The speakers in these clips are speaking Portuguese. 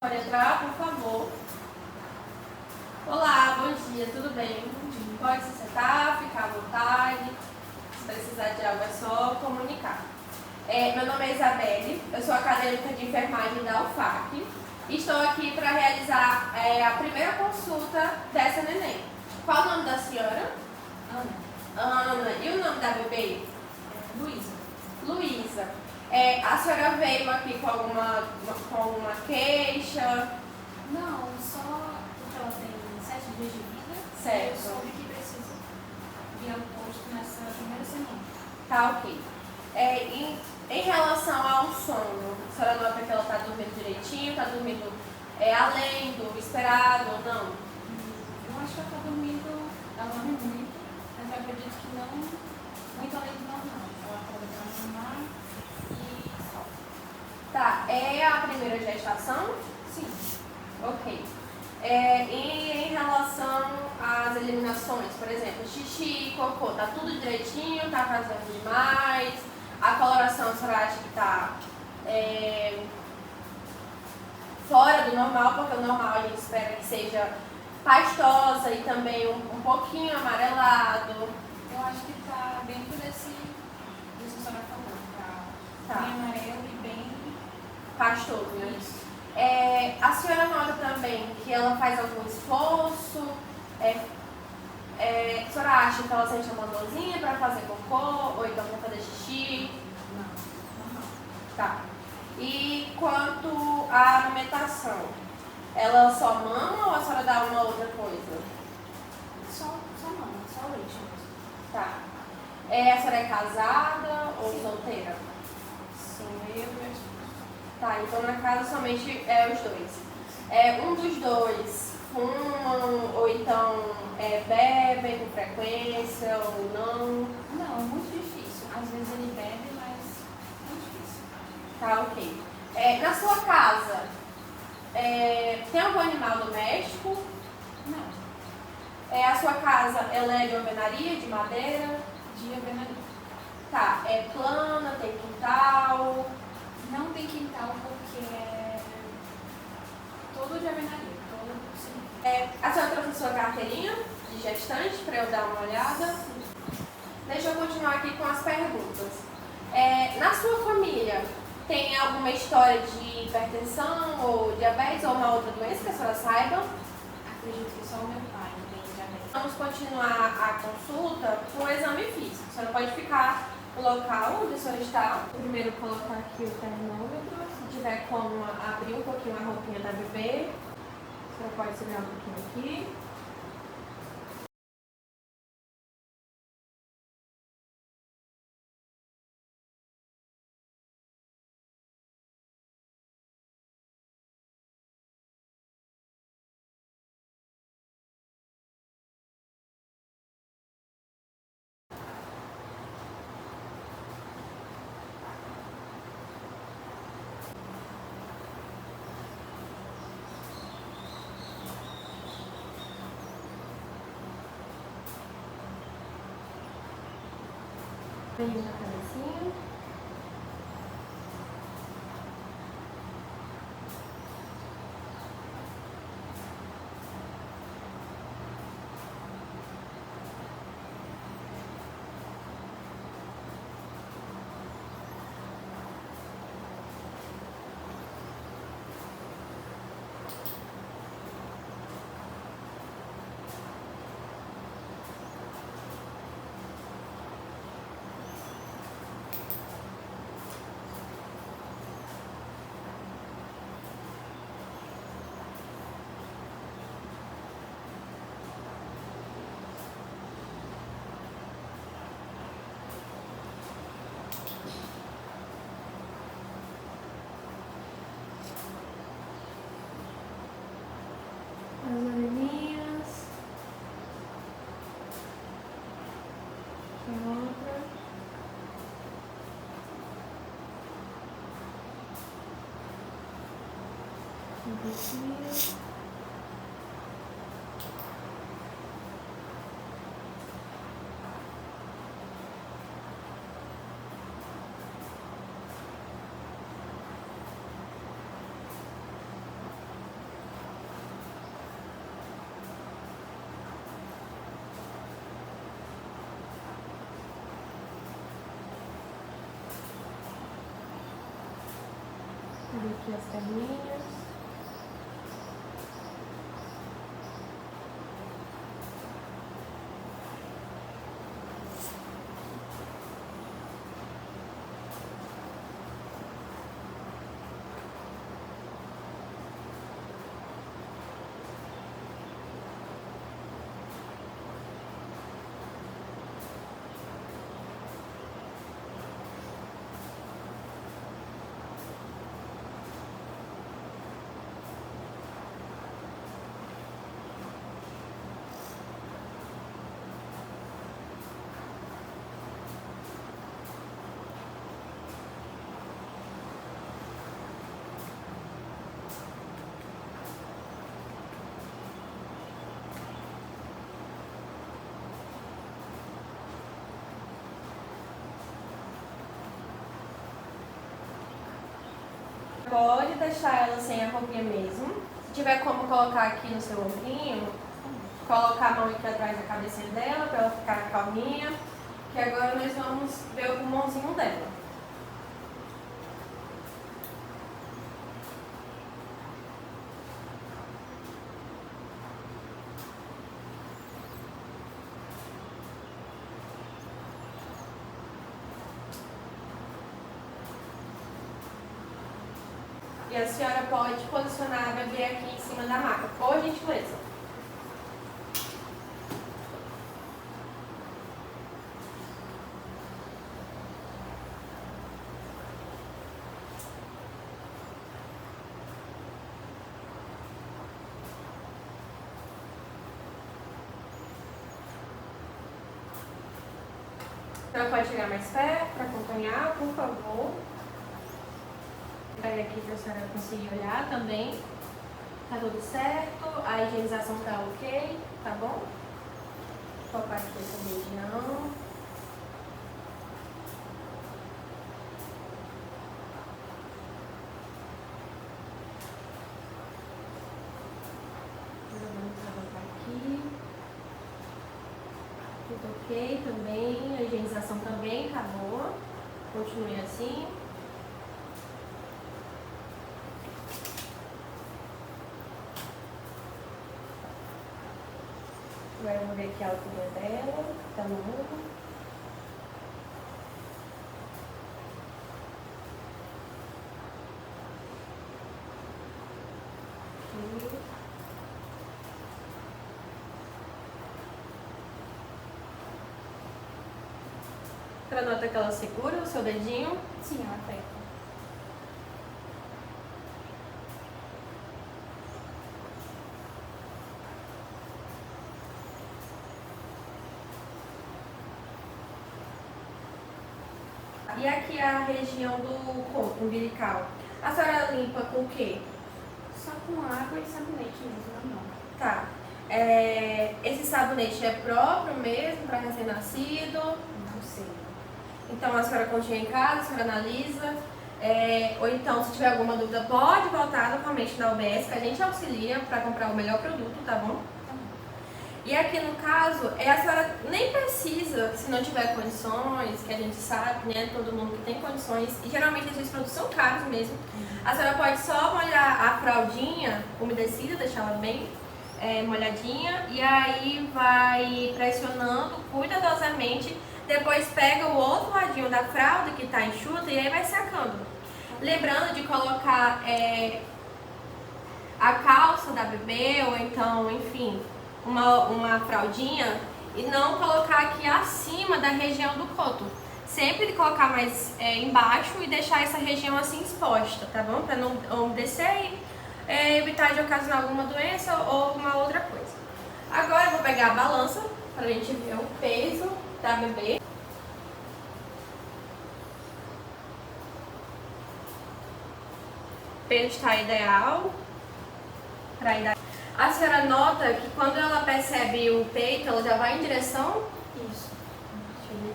Pode entrar, por favor. Olá, bom dia, tudo bem? Pode se sentar, ficar à vontade. Se precisar de algo é só comunicar. Meu nome é Isabelle, eu sou acadêmica de enfermagem da UFAC. Estou aqui para realizar a primeira consulta dessa neném. Qual o nome da senhora? Ana. E o nome da bebê? Luísa. Luísa. A senhora veio aqui com alguma queixa? Não, só porque ela tem 7 dias de vida. Certo. Eu soube que precisa ir ao posto nessa primeira semana. Tá, ok. Em relação ao sono, a senhora nota que ela está dormindo direitinho, está dormindo além do esperado ou não? Eu acho que ela está dormindo, ela dorme muito, mas eu acredito que não muito além do normal. Ela pode transformar e só. Tá, é a primeira gestação? Sim. Ok. E em relação às eliminações, por exemplo, xixi, cocô, tá tudo direitinho, tá vazando demais? A coloração, a senhora acha que tá fora do normal, porque o normal a gente espera que seja pastosa e também um pouquinho amarelado. Eu acho que está dentro disso que a senhora falou. Tá bem amarelo e bem pastoso, né? Isso. A senhora nota também que ela faz algum esforço? A senhora acha que ela sente uma dorzinha para fazer cocô ou então para fazer xixi? Não, normal. Tá. E quanto à alimentação, ela só mama ou a senhora dá uma outra coisa? Só mama, só leite mesmo. Tá. A senhora é casada ou solteira? Sou eu e meu esposo. Tá, então na casa somente os dois. Um dos dois fumam ou então bebem com frequência ou não? Não, é muito difícil. Às vezes ele bebe, mas é muito difícil. Tá, ok. Na sua casa, tem algum animal doméstico? Não. A sua casa, ela é de alvenaria, de madeira? De alvenaria. Tá, é plana, tem quintal? Não tem quintal porque é todo de alvenaria. Todo sim. A senhora trouxe a sua carteirinha de gestante para eu dar uma olhada? Deixa eu continuar aqui com as perguntas. Na sua família, tem alguma história de hipertensão ou diabetes ou uma outra doença que a senhora saiba? Acredito que só o meu pai tem diabetes. Vamos continuar a consulta com o exame físico. A senhora pode ficar no local onde a senhora está. Primeiro colocar aqui o termômetro. Se tiver como abrir um pouquinho a roupinha da bebê, a senhora pode segurar um pouquinho aqui. Beijinho na cabecinha. As orelhinhas. Outra. Um pouquinho. Vou aqui as perninhas. Pode deixar ela sem a roupinha mesmo. Se tiver como colocar aqui no seu ombrinho, colocar a mão aqui atrás da cabecinha dela para ela ficar calminha. Que agora nós vamos ver o pulmãozinho dela. E a senhora pode posicionar a bebê aqui em cima da maca, por gentileza. A senhora pode chegar mais perto para acompanhar, por favor. Pega aqui para a senhora conseguir olhar também. Tá tudo certo, a higienização tá ok, tá bom? Vou focar aqui essa região. Vamos levantar aqui. Tudo ok também, a higienização também tá boa. Continue assim. Agora eu vou ver aqui a altura dela, tamanho. Aqui. Você nota que ela segura o seu dedinho? Sim, ela aperta. E aqui a região do corpo umbilical. A senhora limpa com o quê? Só com água e sabonete mesmo, na mão. Tá. Esse sabonete é próprio mesmo para recém-nascido? Não sei. Então a senhora continua em casa, a senhora analisa. Ou então, se tiver alguma dúvida, pode voltar novamente na UBS, que a gente auxilia para comprar o melhor produto, tá bom? E aqui no caso, a senhora nem precisa, se não tiver condições, que a gente sabe, né, todo mundo que tem condições, e geralmente esses produtos são caros mesmo, a senhora pode só molhar a fraldinha umedecida, deixar ela bem molhadinha, e aí vai pressionando cuidadosamente, depois pega o outro ladinho da fralda que está enxuta e aí vai secando. Lembrando de colocar a calça da bebê, ou então, enfim, uma fraldinha e não colocar aqui acima da região do coto. Sempre colocar mais embaixo e deixar essa região assim exposta, tá bom? Para não umedecer e evitar de ocasionar alguma doença ou uma outra coisa. Agora eu vou pegar a balança para a gente ver o peso da bebê. O peso está ideal para a idade. A senhora nota que quando ela percebe o peito, ela já vai em direção? Isso. Deixa eu ver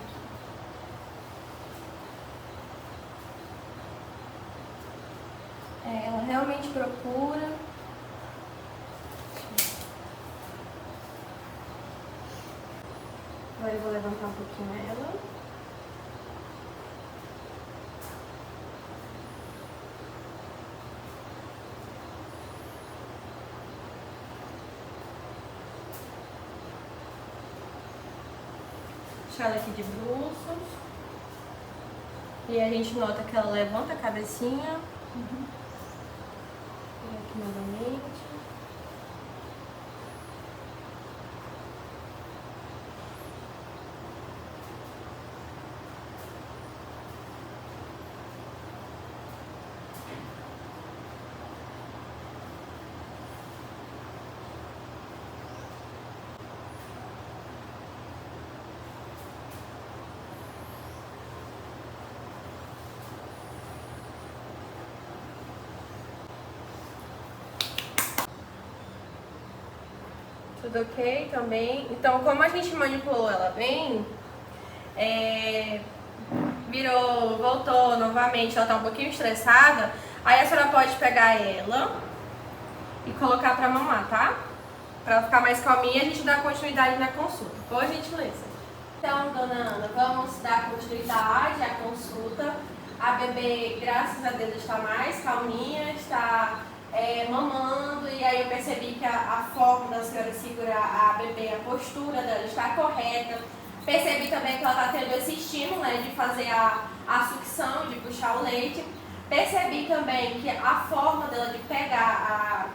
aqui. Ela realmente procura. Agora eu vou levantar um pouquinho ela. puxar ela aqui de bruços. E a gente nota que ela levanta a cabecinha. E aqui novamente. Tudo ok também. Então, como a gente manipulou ela bem, voltou novamente, ela tá um pouquinho estressada, aí a senhora pode pegar ela e colocar pra mamar, tá? Pra ela ficar mais calminha e a gente dá continuidade na consulta. Por gentileza. Então, dona Ana, vamos dar continuidade à consulta. A bebê, graças a Deus, está mais calminha, está mamando, e aí eu percebi que a forma da senhora segurar a bebê, a postura dela está correta. Percebi também que ela está tendo esse estímulo, né, de fazer a sucção, de puxar o leite. Percebi também que a forma dela de pegar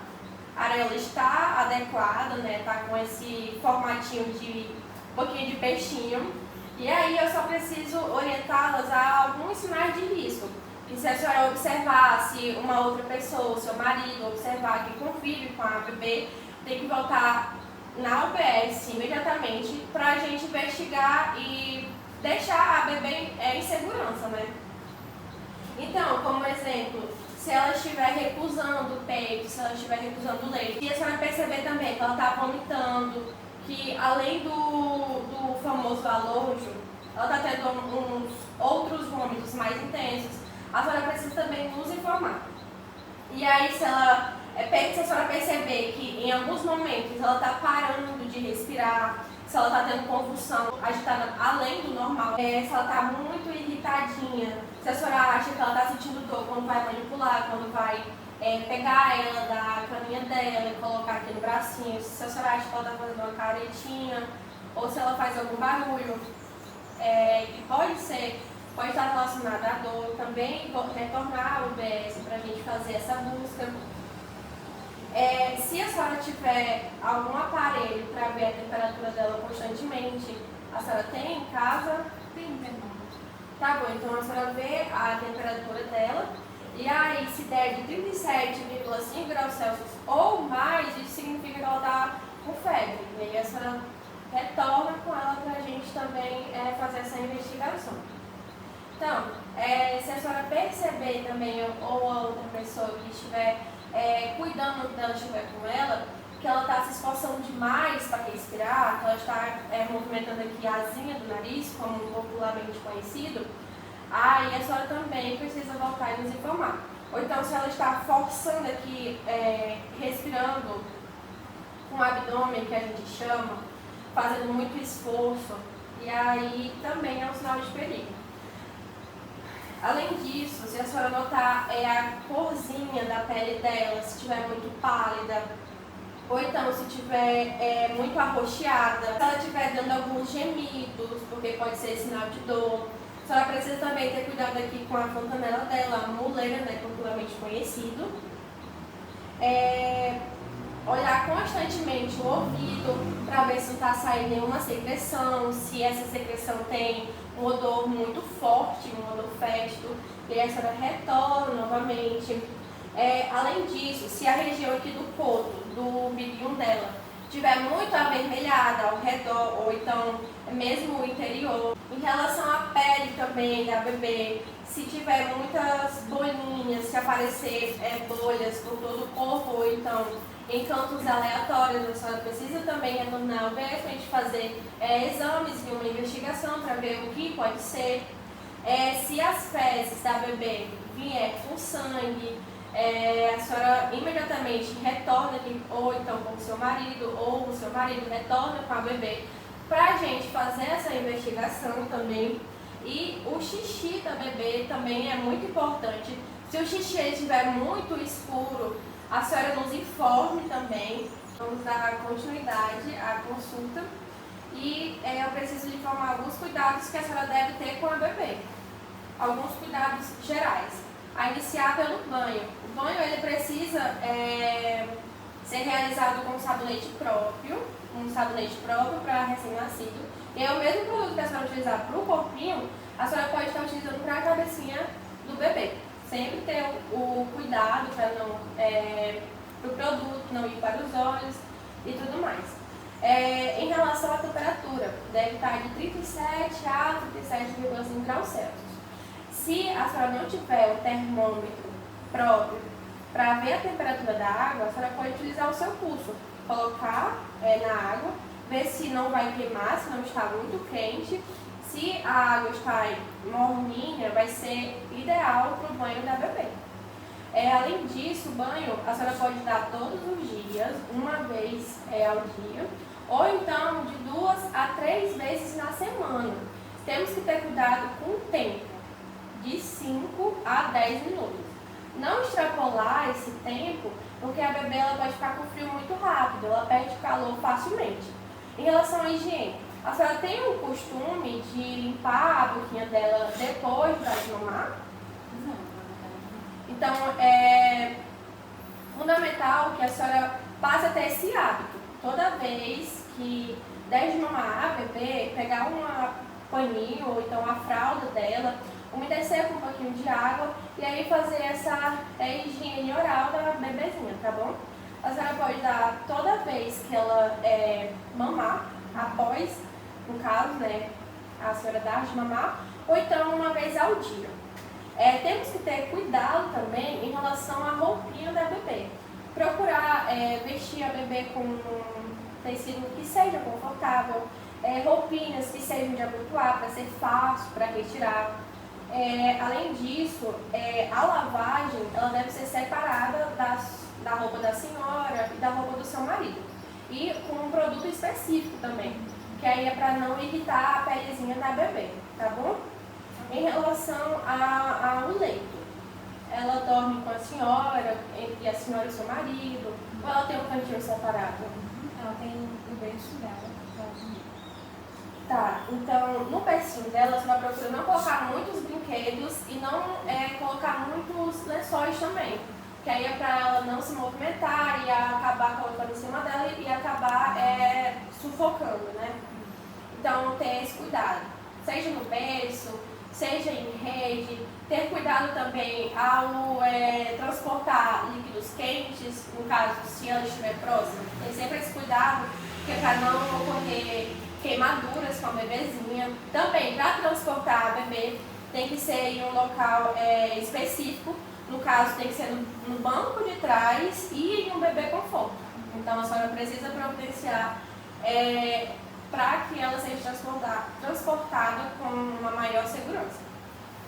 a areola está adequada, né, está com esse formatinho de boquinha de peixinho. E aí eu só preciso orientá-las a alguns sinais de risco. Que se a senhora observasse uma outra pessoa, seu marido, observar que convive com a bebê, tem que voltar na UBS imediatamente para a gente investigar e deixar a bebê em segurança, né? Então, como exemplo, se ela estiver recusando o peito, se ela estiver recusando o leite, e a senhora perceber também que ela está vomitando, que além do famoso alojo, ela está tendo uns outros vômitos mais intensos, a senhora precisa também nos informar. E aí, se a senhora perceber que em alguns momentos ela está parando de respirar, se ela está tendo convulsão agitada além do normal, se ela está muito irritadinha, se a senhora acha que ela está sentindo dor quando vai manipular, quando vai pegar ela da caminha dela e colocar aqui no bracinho, se a senhora acha que ela está fazendo uma caretinha, ou se ela faz algum barulho, que pode estar relacionado à dor, também vou retornar ao UBS para a gente fazer essa busca. Se a senhora tiver algum aparelho para ver a temperatura dela constantemente, a senhora tem em casa? Tem termômetro. Tá bom, então a senhora vê a temperatura dela, e aí se der de 37,5 graus Celsius ou mais, isso significa que ela está com febre. E aí a senhora retorna com ela para a gente também fazer essa investigação. Então, se a senhora perceber também, ou a outra pessoa que estiver cuidando dela, estiver com ela, que ela está se esforçando demais para respirar, que ela está movimentando aqui a asinha do nariz, como popularmente conhecido, aí a senhora também precisa voltar e nos informar. Ou então, se ela está forçando aqui, respirando com o abdômen, que a gente chama, fazendo muito esforço, e aí também é um sinal de perigo. Além disso, se a senhora notar a corzinha da pele dela, se estiver muito pálida, ou então se estiver muito arroxeada, se ela estiver dando alguns gemidos, porque pode ser sinal de dor, a senhora precisa também ter cuidado aqui com a fontanela dela, a muleira, né, popularmente conhecido. Olhar constantemente o ouvido para ver se não está saindo nenhuma secreção, se essa secreção tem um odor muito forte, um odor fétido, e aí a senhora retorna novamente. Além disso, se a região aqui do coto, do umbigo dela, estiver muito avermelhada ao redor, ou então mesmo o interior, em relação à pele também da bebê, se tiver muitas bolinhas, se aparecer bolhas por todo o corpo, ou então em cantos aleatórios, a senhora precisa também retornar ao UBS para a gente fazer exames e uma investigação para ver o que pode ser. Se as fezes da bebê vier com sangue, a senhora imediatamente retorna aqui, ou então com o seu marido, ou o seu marido retorna com a bebê para a gente fazer essa investigação também. E o xixi da bebê também é muito importante. Se o xixi estiver muito escuro, a senhora nos informe também. Vamos dar continuidade à consulta. e eu preciso lhe informar alguns cuidados que a senhora deve ter com a bebê. Alguns cuidados gerais. A iniciar pelo banho. O banho ele precisa ser realizado com sabonete próprio, um sabonete próprio para recém-nascido. E é o mesmo produto que a senhora utilizar para o corpinho, a senhora pode estar utilizando para a cabecinha do bebê. Sempre ter o cuidado para o produto não ir para os olhos e tudo mais. Em relação à temperatura, deve estar de 37 a 37,5 graus Celsius. Se a senhora não tiver o termômetro próprio para ver a temperatura da água, a senhora pode utilizar o seu pulso, colocar na água, ver se não vai queimar, se não está muito quente. Se a água está morninha, vai ser ideal para o banho da bebê. Além disso, o banho a senhora pode dar todos os dias, uma vez ao dia, ou então de 2 a 3 vezes na semana. Temos que ter cuidado com o tempo, de 5 a 10 minutos. Não extrapolar esse tempo, porque a bebê ela pode ficar com frio muito rápido, ela perde calor facilmente. Em relação à higiene, a senhora tem o costume de limpar a boquinha dela depois de mamar? Não. Então, é fundamental que a senhora passe a ter esse hábito. Toda vez que der de mamar a bebê, pegar um paninho ou então a fralda dela, umedecer com um pouquinho de água e aí fazer essa higiene oral da bebezinha, tá bom? A senhora pode dar toda vez que ela mamar, após, no caso, a senhora dar de mamar, ou então uma vez ao dia. Temos que ter cuidado também em relação à roupinha da bebê. Procurar vestir a bebê com um tecido que seja confortável, roupinhas que sejam de abotoar para ser fácil para retirar. Além disso, a lavagem ela deve ser separada da roupa da senhora e da roupa do seu marido. E com um produto específico também, que aí é para não irritar a pelezinha da bebê, tá bom? Em relação ao leito, ela dorme com a senhora, entre a senhora e o seu marido, ou ela tem um cantinho separado? Ela tem o berço dela. Tá, então no bercinho dela você vai procurar não colocar muitos brinquedos e não colocar muitos lençóis também. Que aí é para ela não se movimentar e acabar colocando em cima dela e acabar sufocando, né? Então ter esse cuidado, seja no berço, seja em rede, ter cuidado também ao transportar líquidos quentes, no caso se ela estiver próxima, tem sempre esse cuidado, que é para não ocorrer queimaduras com a bebezinha. Também para transportar a bebê tem que ser em um local específico, no caso tem que ser no banco de trás e em um bebê conforto. Então a senhora precisa providenciar para que ela seja transportada com uma maior segurança.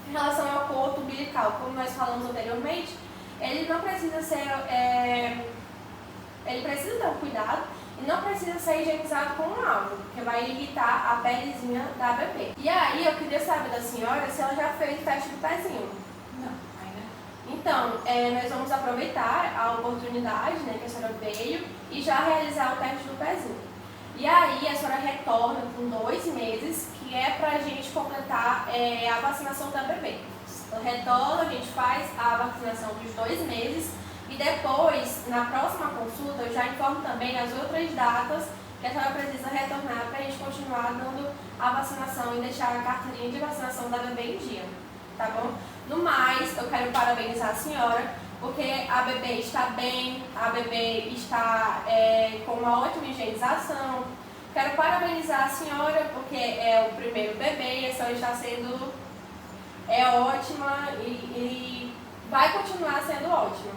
Em relação ao coto umbilical, como nós falamos anteriormente, ele não precisa ser, ele precisa ter um cuidado e não precisa ser higienizado com um álcool, porque vai irritar a pelezinha da bebê. E aí eu queria saber da senhora se ela já fez o teste do pezinho. Não, ainda. Então, nós vamos aproveitar a oportunidade que a senhora veio e já realizar o teste do pezinho. E aí a senhora retorna com 2 meses, que é para a gente completar a vacinação da bebê. Então retorna, a gente faz a vacinação dos 2 meses e depois, na próxima consulta, eu já informo também as outras datas que a senhora precisa retornar para a gente continuar dando a vacinação e deixar a carteirinha de vacinação da bebê em dia, tá bom? No mais, eu quero parabenizar a senhora, porque a bebê está bem, a bebê está com uma ótima higienização. Quero parabenizar a senhora, porque é o primeiro bebê e a senhora está sendo ótima e vai continuar sendo ótima.